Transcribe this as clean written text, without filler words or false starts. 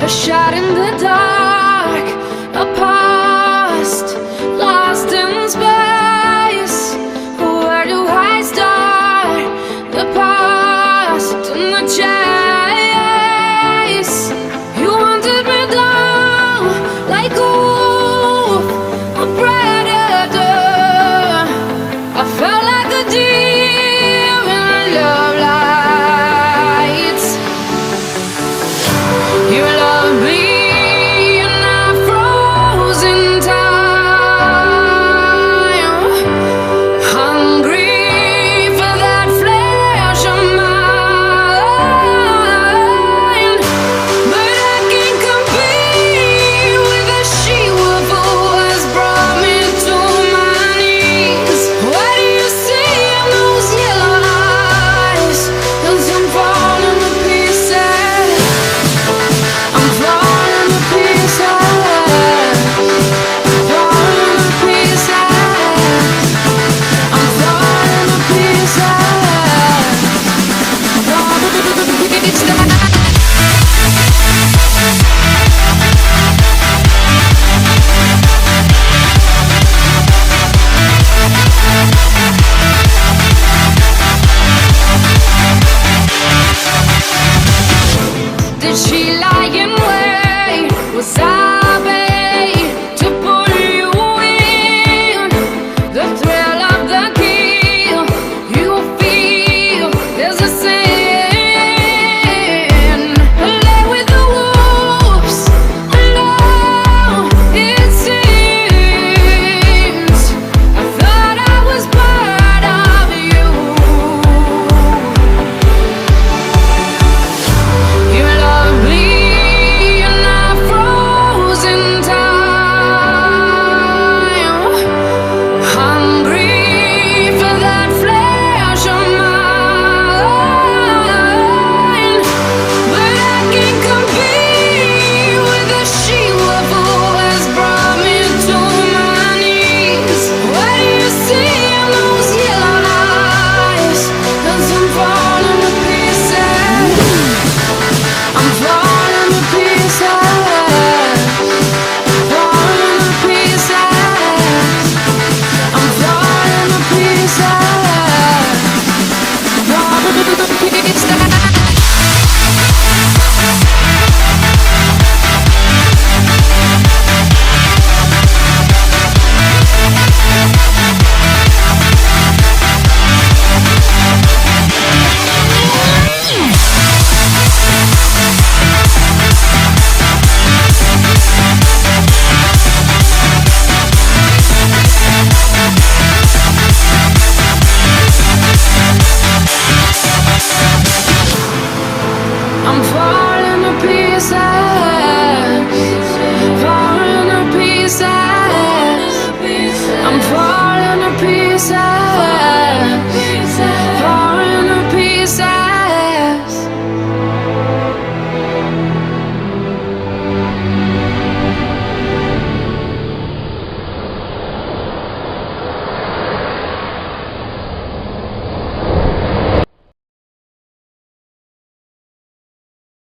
a shot in the dark, a past lost in space. Where do I start? The past and the chase. You wanted me down like a predator. I felt like a deer in love lights. You love me and I froze in time, hungry for that flesh of mine. But I can't compete with the she-wolf who has brought me to my knees. What do you see in those yellow eyes? 'Cause I'm falling to pieces. I'm falling to pieces. Falling to pieces. I'm falling to pieces. Falling to pieces. Did she lie in wait? Was I bait to pull you in? The thrill of the kill, you feel there's a sin. Lay with the wolves, alone it seems. I thought I was part of you. You love me and I froze in time, hungry for that flesh of mine. But I can't compete with the she-wolf who has brought me to my knees. What do you see in those yellow eyes? 'Cause I'm falling to pieces. I'm falling to pieces. Falling to pieces. I'm falling to pieces. Falling to pieces. I'm falling to pieces.